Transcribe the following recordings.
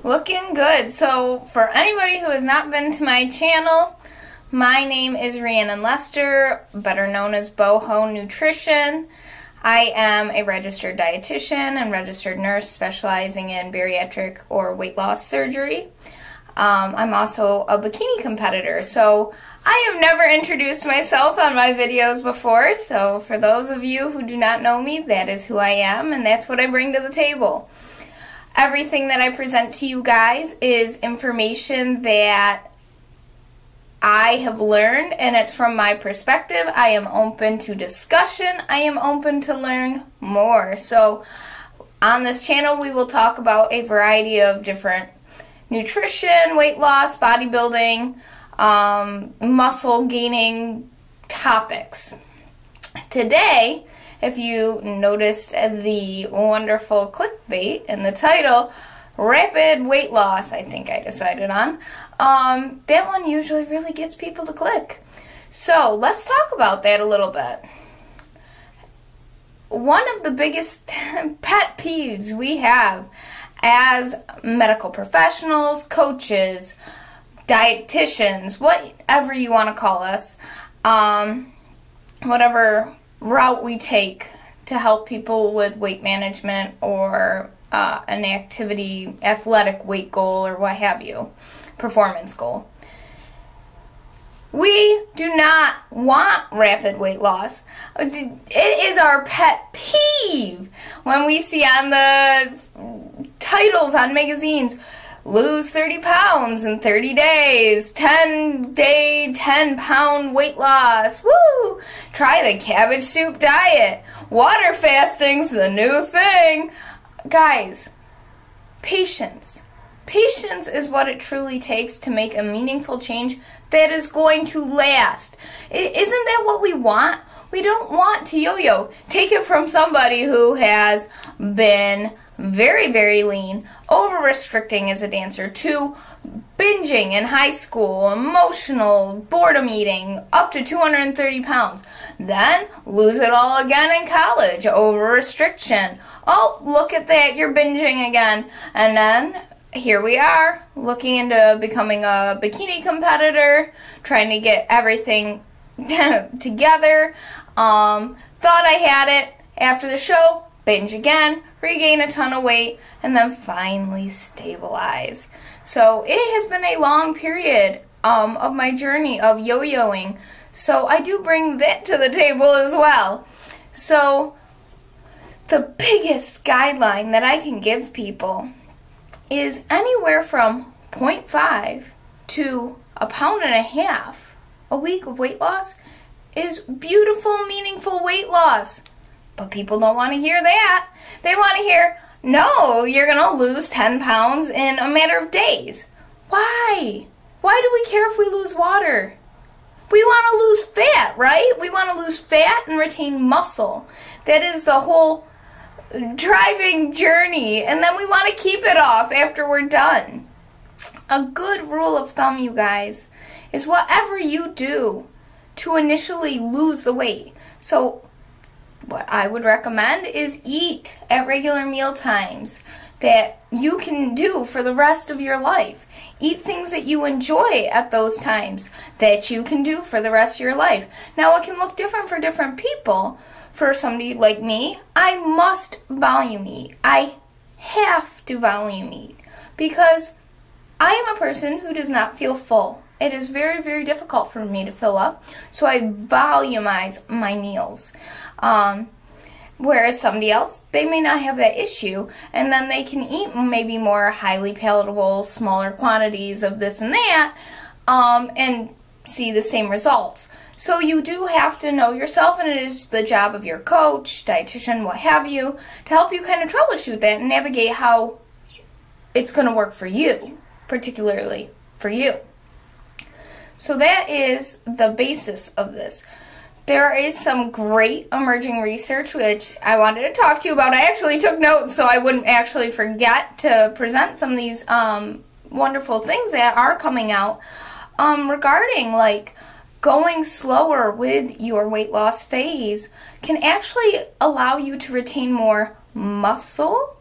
Looking good. So for anybody who has not been to my channel, my name is Rhiannon Lester, better known as Boho Nutrition. I am a registered dietitian and registered nurse specializing in bariatric or weight loss surgery. I'm also a bikini competitor, so I have never introduced myself on my videos before, so for those of you who do not know me, that is who I am and that's what I bring to the table. Everything that I present to you guys is information that I have learned, and it's from my perspective. I am open to discussion. I am open to learn more. So on this channel, we will talk about a variety of different nutrition, weight loss, bodybuilding, muscle gaining topics. Today, if you noticed the wonderful clickbait in the title, rapid weight loss, I think I decided on, that one usually really gets people to click. So let's talk about that a little bit. One of the biggest pet peeves we have as medical professionals, coaches, dietitians, whatever you want to call us, whatever route we take to help people with weight management or an athletic weight goal or what have you, performance goal. We do not want rapid weight loss. It is our pet peeve when we see on the titles on magazines, lose 30 pounds in 30 days, 10-day, 10-pound weight loss, woo! Try the cabbage soup diet, water fasting's the new thing. Guys, patience. Patience is what it truly takes to make a meaningful change that is going to last. Isn't that what we want? We don't want to yo-yo. Take it from somebody who has been very, very lean, over-restricting as a dancer, to binging in high school, emotional, boredom eating, up to 230 pounds. Then lose it all again in college, over-restriction. Oh, look at that, you're binging again. And then here we are, looking into becoming a bikini competitor, trying to get everything together. Thought I had it. After the show, binge again, regain a ton of weight, and then finally stabilize. So it has been a long period of my journey of yo-yoing. So I do bring that to the table as well. So the biggest guideline that I can give people is anywhere from 0.5 to 1.5 pounds a week of weight loss is beautiful, meaningful weight loss. But people don't want to hear that. They want to hear, no, you're going to lose 10 pounds in a matter of days. Why? Why do we care if we lose water? We want to lose fat, right? We want to lose fat and retain muscle. That is the whole driving journey. And then we want to keep it off after we're done. A good rule of thumb, you guys, is whatever you do to initially lose the weight. So what I would recommend is eat at regular meal times that you can do for the rest of your life. Eat things that you enjoy at those times that you can do for the rest of your life. Now, it can look different for different people. For somebody like me, I must volume eat. I have to volume eat because I am a person who does not feel full. It is very, very difficult for me to fill up, so I volumize my meals. Whereas somebody else, they may not have that issue, and then they can eat maybe more highly palatable, smaller quantities of this and that, and see the same results. So you do have to know yourself, and it is the job of your coach, dietitian, what have you, to help you kind of troubleshoot that and navigate how it's going to work for you, particularly for you. So that is the basis of this. There is some great emerging research which I wanted to talk to you about. I actually took notes so I wouldn't actually forget to present some of these wonderful things that are coming out regarding like going slower with your weight loss phase can actually allow you to retain more muscle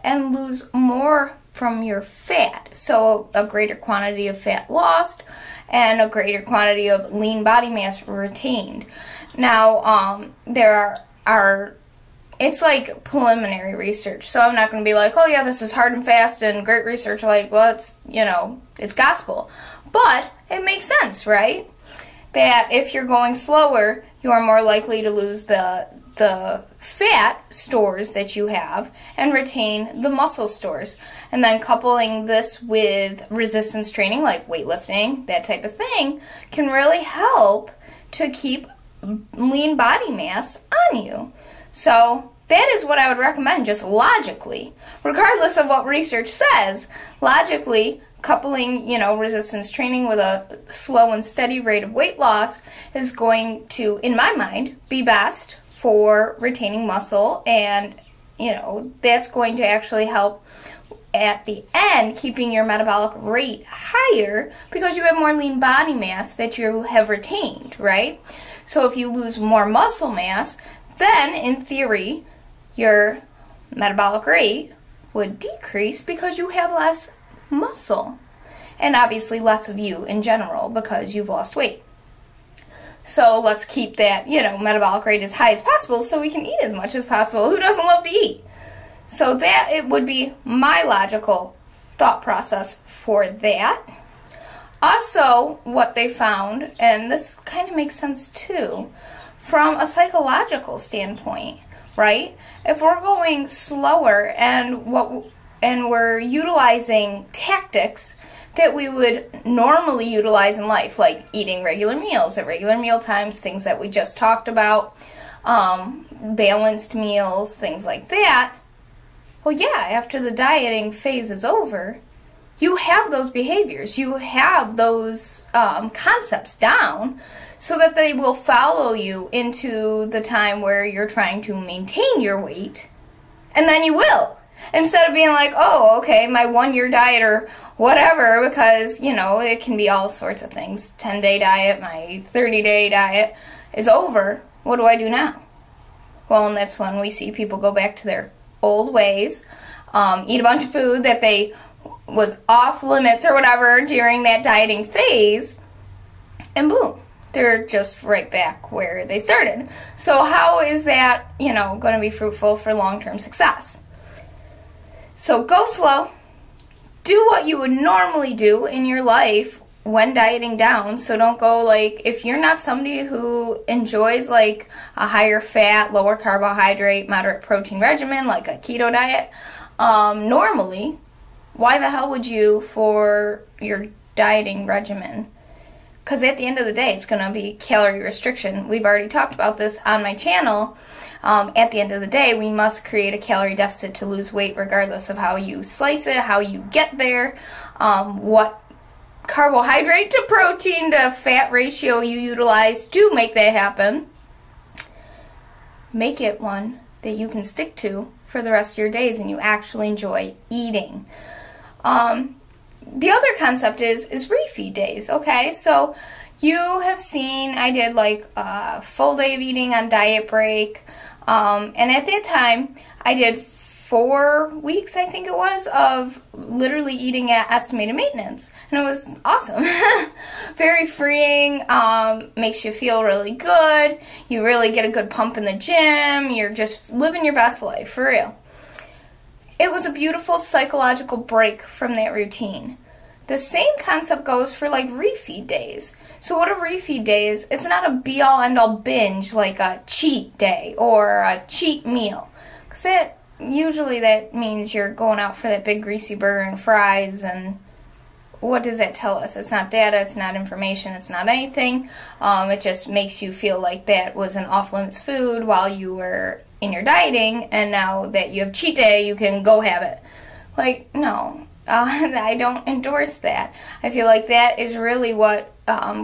and lose more from your fat. So a greater quantity of fat lost and a greater quantity of lean body mass retained. Now, it's like preliminary research. So I'm not going to be like, oh yeah, this is hard and fast and great research. Like, well, it's gospel. But it makes sense, right? That if you're going slower, you are more likely to lose the fat stores that you have and retain the muscle stores. And then coupling this with resistance training like weightlifting, that type of thing, can really help to keep lean body mass on you. So that is what I would recommend, just logically. Regardless of what research says, logically, coupling, resistance training with a slow and steady rate of weight loss is going to, in my mind, be best for retaining muscle, and, that's going to actually help at the end keeping your metabolic rate higher because you have more lean body mass that you have retained, right? So if you lose more muscle mass, then in theory, your metabolic rate would decrease because you have less muscle, and obviously less of you in general because you've lost weight. So let's keep that, metabolic rate as high as possible so we can eat as much as possible. Who doesn't love to eat? So that it would be my logical thought process for that. Also, what they found, and this kind of makes sense too, from a psychological standpoint, right? If we're going slower and we're utilizing tactics that we would normally utilize in life, like eating regular meals at regular meal times, things that we just talked about, balanced meals, things like that. Well, yeah, after the dieting phase is over, you have those behaviors, you have those concepts down so that they will follow you into the time where you're trying to maintain your weight, and then you will. Instead of being like, oh, okay, my 1-year diet or whatever, because, it can be all sorts of things. 10-day diet, my 30-day diet is over. What do I do now? Well, and that's when we see people go back to their old ways, eat a bunch of food that they was off limits or whatever during that dieting phase, and boom, they're just right back where they started. So how is that, going to be fruitful for long-term success? So go slow. Do what you would normally do in your life when dieting down. So don't go like, if you're not somebody who enjoys like a higher fat, lower carbohydrate, moderate protein regimen, like a keto diet, normally, why the hell would you for your dieting regimen? Because at the end of the day, it's going to be calorie restriction. We've already talked about this on my channel. At the end of the day, we must create a calorie deficit to lose weight regardless of how you slice it, how you get there, what carbohydrate to protein to fat ratio you utilize to make that happen. Make it one that you can stick to for the rest of your days and you actually enjoy eating. The other concept is refeed days, okay? So you have seen I did like a full day of eating on diet break. And at that time, I did 4 weeks, I think it was, of literally eating at estimated maintenance. And it was awesome. Very freeing, makes you feel really good. You really get a good pump in the gym. You're just living your best life, for real. It was a beautiful psychological break from that routine. The same concept goes for like refeed days. So what a refeed day is, it's not a be-all end-all binge like a cheat day or a cheat meal. Because usually that means you're going out for that big greasy burger and fries, and what does that tell us? It's not data, it's not information, it's not anything. It just makes you feel like that was an off-limits food while you were in your dieting, and now that you have cheat day, you can go have it. Like, no. I don't endorse that. I feel like that is really what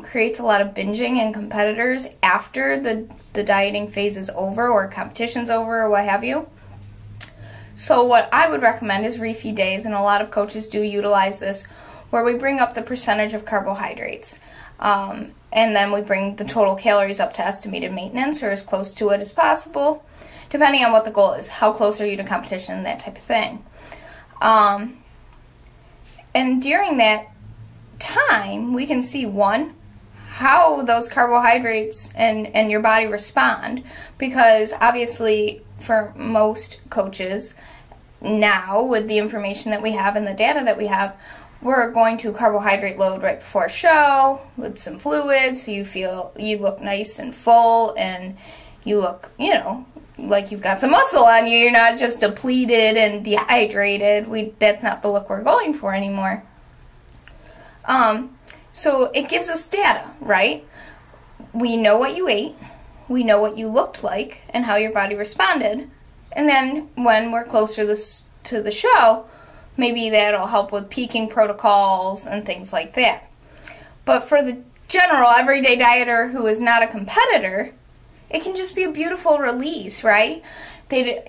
creates a lot of binging and competitors after the dieting phase is over or competition's over or what have you. So what I would recommend is refeed days, and a lot of coaches do utilize this, where we bring up the percentage of carbohydrates. And then we bring the total calories up to estimated maintenance or as close to it as possible, depending on what the goal is. How close are you to competition, that type of thing. And during that time, we can see, one, how those carbohydrates and your body respond, because obviously for most coaches now, with the information that we have and the data that we have, we're going to carbohydrate load right before a show with some fluids, so you look nice and full, and you look, like you've got some muscle on you. You're not just depleted and dehydrated. That's not the look we're going for anymore. So it gives us data, right? We know what you ate, we know what you looked like, and how your body responded. And then when we're closer to the show, maybe that'll help with peaking protocols and things like that. But for the general everyday dieter who is not a competitor, it can just be a beautiful release, right?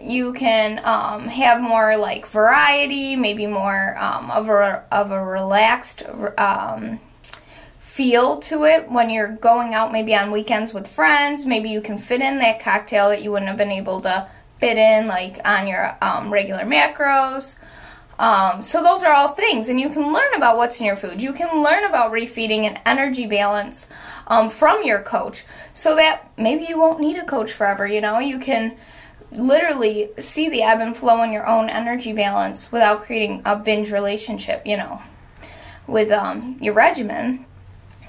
You can have more like variety, maybe more of a relaxed feel to it when you're going out maybe on weekends with friends. Maybe you can fit in that cocktail that you wouldn't have been able to fit in like on your regular macros. So those are all things, and you can learn about what's in your food. You can learn about refeeding and energy balance from your coach, so that maybe you won't need a coach forever. You can literally see the ebb and flow in your own energy balance without creating a binge relationship, with your regimen.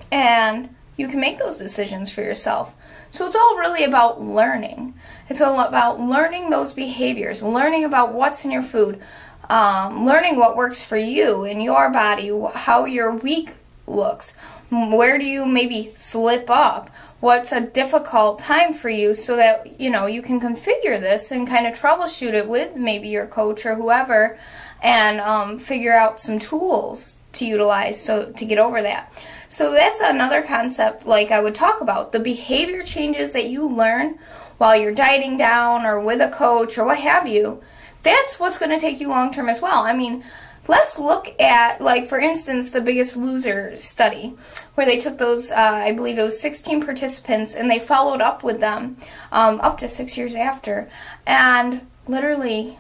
And you can make those decisions for yourself. So it's all really about learning. It's all about learning those behaviors, learning about what's in your food, learning what works for you in your body, how your week looks, where do you maybe slip up, what's a difficult time for you, so that you can configure this and kind of troubleshoot it with maybe your coach or whoever, and figure out some tools to utilize to get over that. So that's another concept like I would talk about, the behavior changes that you learn while you're dieting down or with a coach or what have you. That's what's going to take you long term as well. I mean, let's look at, like, for instance, the Biggest Loser study, where they took those, I believe it was 16 participants, and they followed up with them up to 6 years after, and literally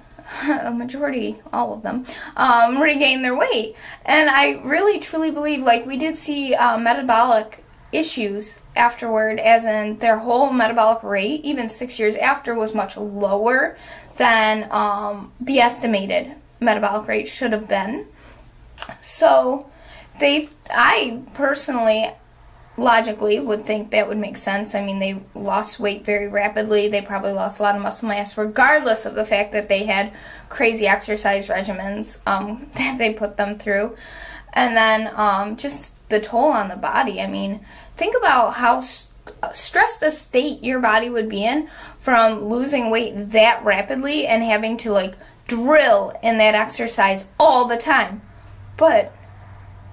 a majority, all of them, regained their weight. And I really truly believe, like, we did see metabolic issues afterward, as in their whole metabolic rate, even 6 years after, was much lower than the estimated metabolic rate should have been. So I personally, logically, would think that would make sense. I mean, they lost weight very rapidly. They probably lost a lot of muscle mass, regardless of the fact that they had crazy exercise regimens that they put them through. And then just the toll on the body. I mean, think about how stressed a state your body would be in from losing weight that rapidly and having to, like, drill in that exercise all the time. But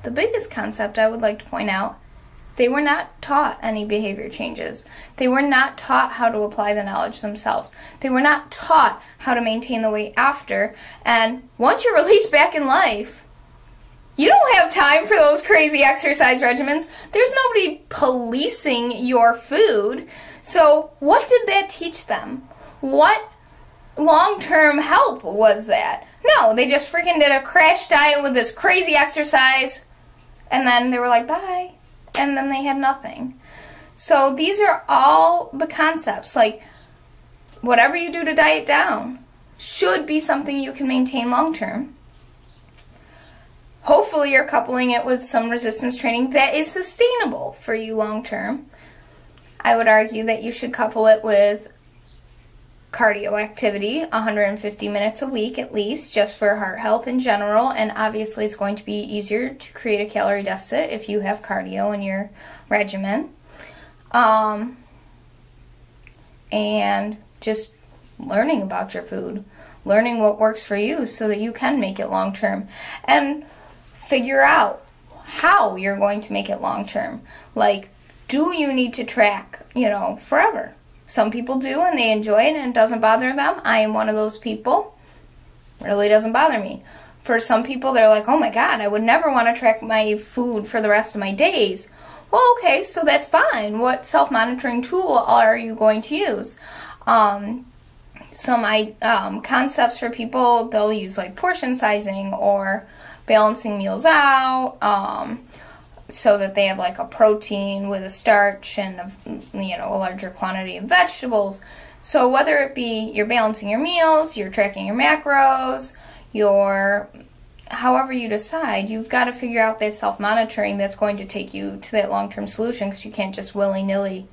the biggest concept I would like to point out, they were not taught any behavior changes. They were not taught how to apply the knowledge themselves. They were not taught how to maintain the weight after. And once you're released back in life, you don't have time for those crazy exercise regimens. There's nobody policing your food. So what did that teach them? What long-term help was that? No, they just freaking did a crash diet with this crazy exercise, and then they were like, bye, and then they had nothing. So these are all the concepts. Like, whatever you do to diet down should be something you can maintain long-term. Hopefully you're coupling it with some resistance training that is sustainable for you long-term. I would argue that you should couple it with cardio activity, 150 minutes a week at least, just for heart health in general. And obviously it's going to be easier to create a calorie deficit if you have cardio in your regimen. And just learning about your food, learning what works for you so that you can make it long-term. And figure out how you're going to make it long-term. Like, do you need to track, forever? Some people do, and they enjoy it, and it doesn't bother them. I am one of those people. It really doesn't bother me. For some people, they're like, oh my God, I would never want to track my food for the rest of my days. Well, okay, so that's fine. What self-monitoring tool are you going to use? Some concepts for people, they'll use like portion sizing or balancing meals out, so that they have like a protein with a starch and a larger quantity of vegetables. So whether it be you're balancing your meals, you're tracking your macros, however you decide, you've got to figure out that self-monitoring that's going to take you to that long-term solution, because you can't just willy-nilly.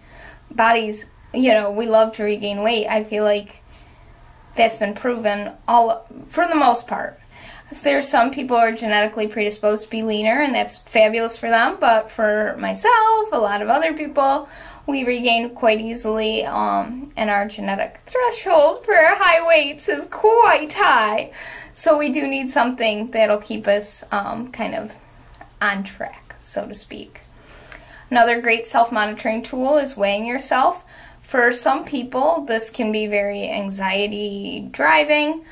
Bodies, we love to regain weight. I feel like that's been proven for the most part. So there's some people who are genetically predisposed to be leaner, and that's fabulous for them. But for myself, a lot of other people, we regain quite easily, and our genetic threshold for high weights is quite high. So we do need something that'll keep us kind of on track, so to speak. Another great self-monitoring tool is weighing yourself. For some people, this can be very anxiety-driving.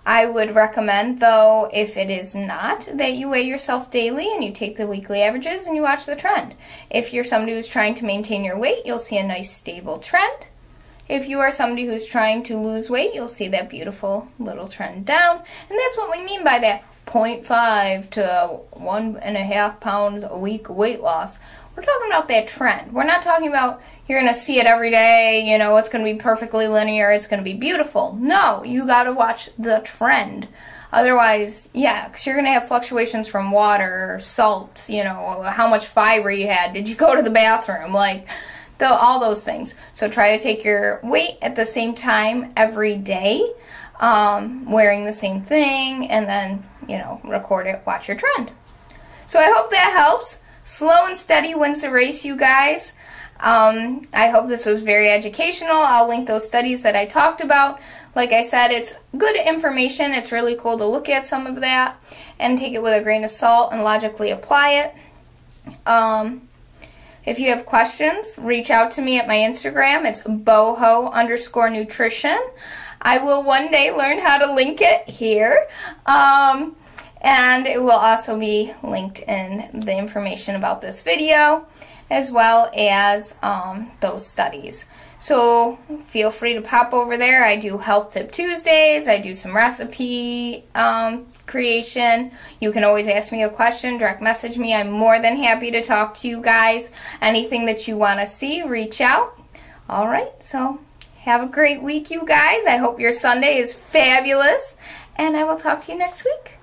I would recommend, though, if it is not, that you weigh yourself daily and you take the weekly averages and you watch the trend. If you're somebody who's trying to maintain your weight, you'll see a nice stable trend. If you are somebody who's trying to lose weight, you'll see that beautiful little trend down. And that's what we mean by that 0.5 to 1.5 pounds a week weight loss. We're talking about that trend. We're not talking about you're going to see it every day, it's going to be perfectly linear, it's going to be beautiful. No, you got to watch the trend. Otherwise, because you're going to have fluctuations from water, salt, how much fiber you had, did you go to the bathroom, all those things. So try to take your weight at the same time every day, wearing the same thing, and then, record it, watch your trend. So I hope that helps. Slow and steady wins the race, you guys. I hope this was very educational. I'll link those studies that I talked about. Like I said, it's good information. It's really cool to look at some of that and take it with a grain of salt and logically apply it. If you have questions, reach out to me at my Instagram. It's boho_nutrition. I will one day learn how to link it here. And it will also be linked in the information about this video, as well as those studies. So feel free to pop over there. I do Health Tip Tuesdays. I do some recipe creation. You can always ask me a question, direct message me. I'm more than happy to talk to you guys. Anything that you want to see, reach out. All right, so have a great week, you guys. I hope your Sunday is fabulous, and I will talk to you next week.